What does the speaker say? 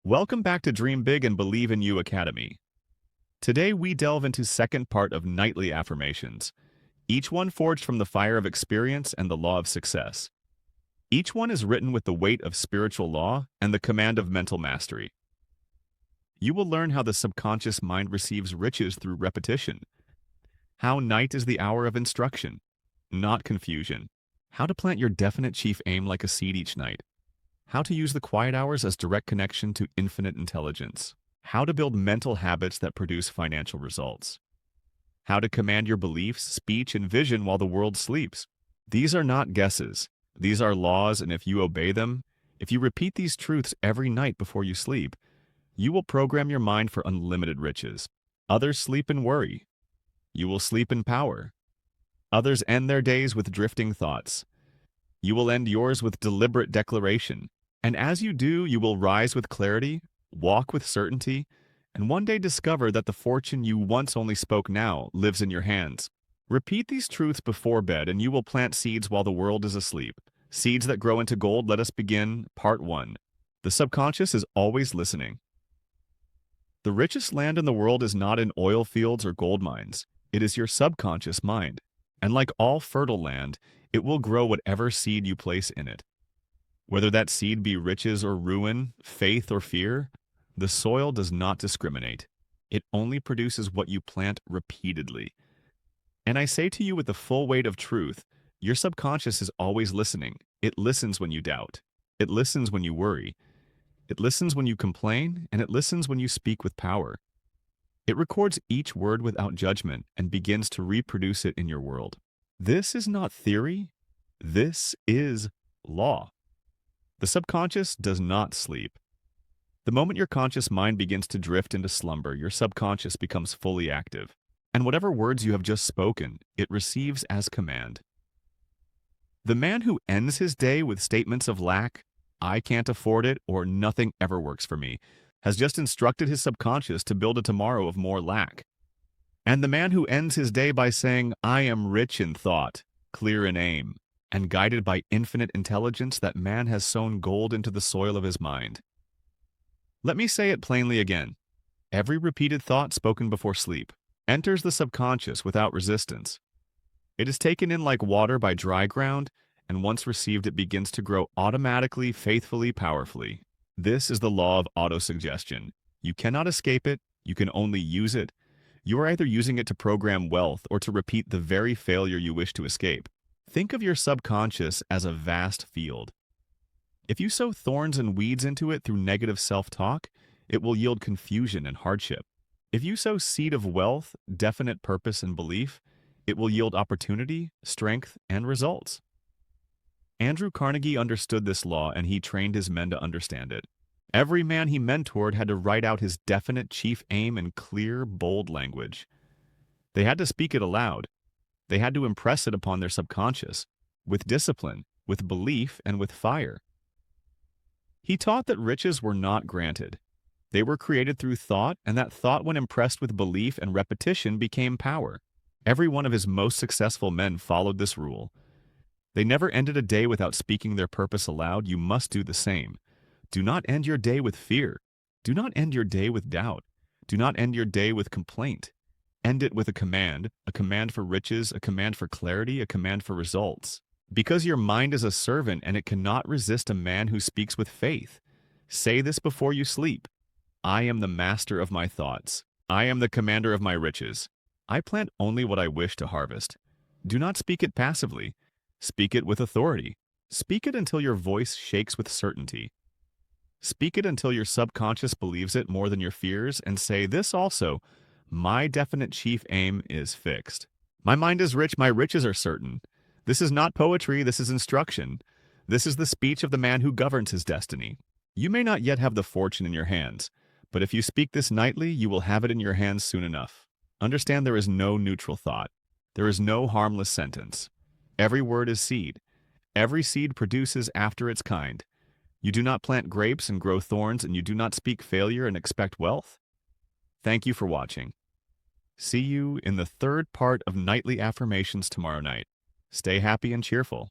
Welcome back to Dream Big and Believe in You Academy. Today we delve into second part of nightly affirmations, each one forged from the fire of experience and the law of success. Each one is written with the weight of spiritual law and the command of mental mastery. You will learn how the subconscious mind receives riches through repetition, how night is the hour of instruction, not confusion, how to plant your definite chief aim like a seed each night, how to use the quiet hours as direct connection to infinite intelligence, how to build mental habits that produce financial results, how to command your beliefs, speech, and vision while the world sleeps. These are not guesses. These are laws, and if you obey them, if you repeat these truths every night before you sleep, you will program your mind for unlimited riches. Others sleep in worry. You will sleep in power. Others end their days with drifting thoughts. You will end yours with deliberate declaration. And as you do, you will rise with clarity, walk with certainty, and one day discover that the fortune you once only spoke now lives in your hands. Repeat these truths before bed, and you will plant seeds while the world is asleep. Seeds that grow into gold. Let us begin. Part 1. The subconscious is always listening. The richest land in the world is not in oil fields or gold mines. It is your subconscious mind. And like all fertile land, it will grow whatever seed you place in it. Whether that seed be riches or ruin, faith or fear, the soil does not discriminate. It only produces what you plant repeatedly. And I say to you with the full weight of truth, your subconscious is always listening. It listens when you doubt. It listens when you worry. It listens when you complain, and it listens when you speak with power. It records each word without judgment and begins to reproduce it in your world. This is not theory. This is law. The subconscious does not sleep. The moment your conscious mind begins to drift into slumber, your subconscious becomes fully active. And whatever words you have just spoken, it receives as command. The man who ends his day with statements of lack, I can't afford it, or nothing ever works for me, has just instructed his subconscious to build a tomorrow of more lack. And the man who ends his day by saying, I am rich in thought, clear in aim, and guided by infinite intelligence, that man has sown gold into the soil of his mind. Let me say it plainly again. Every repeated thought spoken before sleep enters the subconscious without resistance. It is taken in like water by dry ground, and once received it begins to grow automatically, faithfully, powerfully. This is the law of autosuggestion. You cannot escape it, you can only use it. You are either using it to program wealth or to repeat the very failure you wish to escape. Think of your subconscious as a vast field. If you sow thorns and weeds into it through negative self-talk, it will yield confusion and hardship. If you sow seed of wealth, definite purpose and belief, it will yield opportunity, strength, and results. Andrew Carnegie understood this law, and he trained his men to understand it. Every man he mentored had to write out his definite chief aim in clear, bold language. They had to speak it aloud. They had to impress it upon their subconscious, with discipline, with belief, and with fire. He taught that riches were not granted. They were created through thought, and that thought, when impressed with belief and repetition, became power. Every one of his most successful men followed this rule. They never ended a day without speaking their purpose aloud. You must do the same. Do not end your day with fear. Do not end your day with doubt. Do not end your day with complaint. End it with a command for riches, a command for clarity, a command for results. Because your mind is a servant and it cannot resist a man who speaks with faith. Say this before you sleep. I am the master of my thoughts. I am the commander of my riches. I plant only what I wish to harvest. Do not speak it passively. Speak it with authority. Speak it until your voice shakes with certainty. Speak it until your subconscious believes it more than your fears, and say this also, my definite chief aim is fixed. My mind is rich, my riches are certain. This is not poetry, this is instruction. This is the speech of the man who governs his destiny. You may not yet have the fortune in your hands, but if you speak this nightly, you will have it in your hands soon enough. Understand there is no neutral thought. There is no harmless sentence. Every word is seed. Every seed produces after its kind. You do not plant grapes and grow thorns, and you do not speak failure and expect wealth. Thank you for watching. See you in the third part of Nightly Affirmations tomorrow night. Stay happy and cheerful.